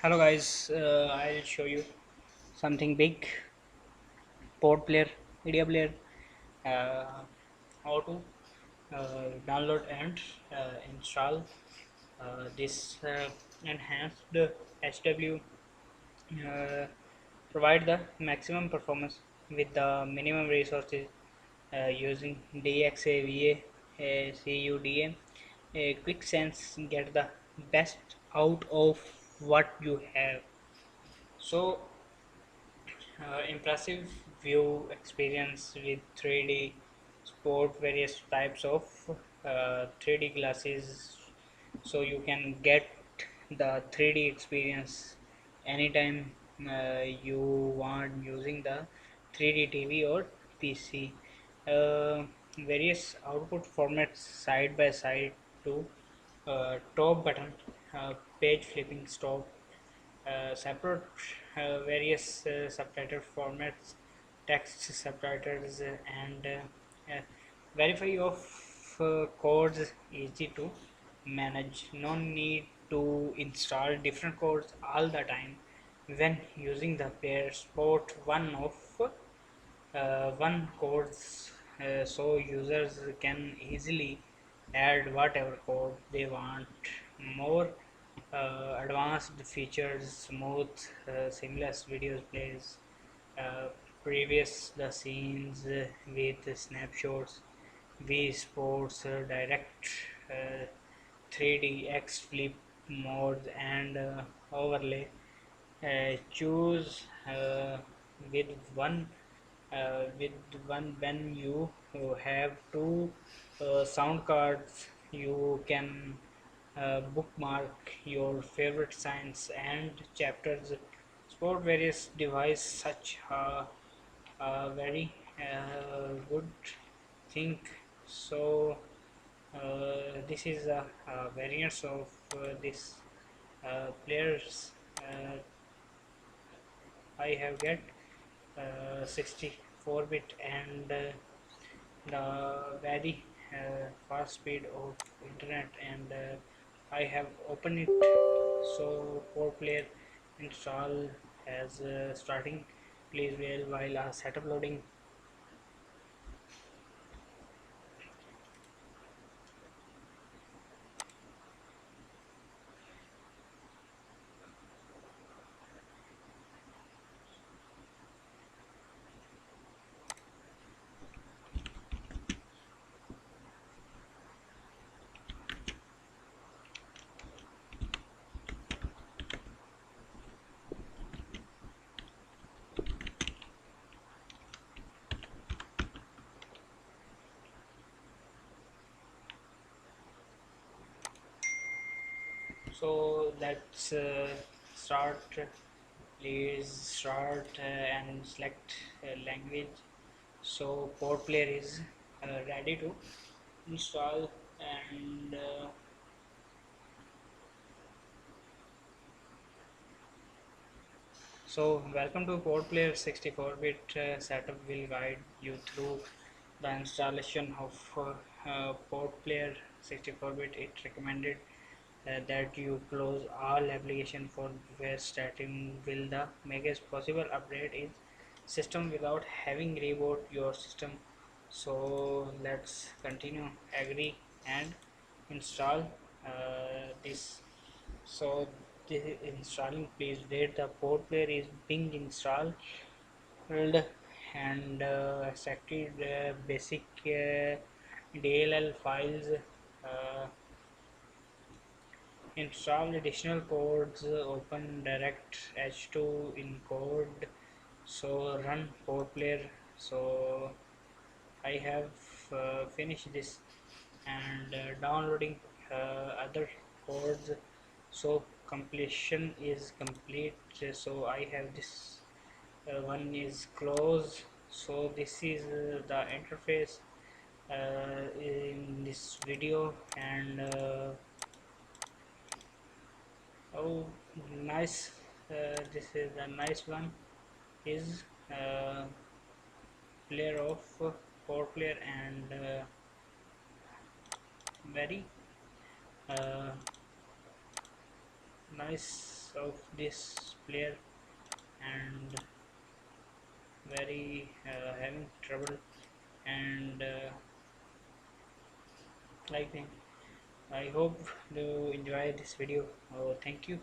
Hello guys, I'll show you something big. Port player, media player, uh, how to download and install this enhanced HW, uh, provide the maximum performance with the minimum resources using DXAVA, CUDA. A quick sense get the best out of what you have. So impressive view experience with 3D sport various types of 3D glasses, so you can get the 3D experience anytime you want using the 3D TV or PC. Various output formats side by side to top button, page flipping stop, separate various subtitle formats, text subtitles, and verify of codes easy to manage. No need to install different codes all the time when using the player. Sport one codes, so users can easily add whatever code they want. More advanced features, smooth seamless videos plays, uh, previous the scenes with snapshots, V Sports direct, uh, 3D X flip modes, and overlay. Choose with one with one. When you have two sound cards, you can bookmark your favorite science and chapters. Sport various device such a very good thing. So this is a variance of this players. I have get 64 bit and the very fast speed of internet, and I have opened it. So PotPlayer install as starting. Please wait while setup loading. So let's start. Please start and select language. So PotPlayer is ready to install, and so welcome to PotPlayer. 64-bit setup will guide you through the installation of PotPlayer 64-bit. It recommended that you close all application for where starting will the biggest possible update is system without having reboot your system. So let's continue, agree, and install this. So this is installing. Please wait, the port player is being installed, and extracted basic DLL files, uh, install additional codes, open direct H2 in code, so run port player. So I have finished this, and downloading other codes, so completion is complete. So I have this one is closed. So this is the interface in this video, and oh nice, this is a nice one, is uh, player of port player, and very uh, nice of this player and very having trouble and I think I hope you enjoy this video. Thank you.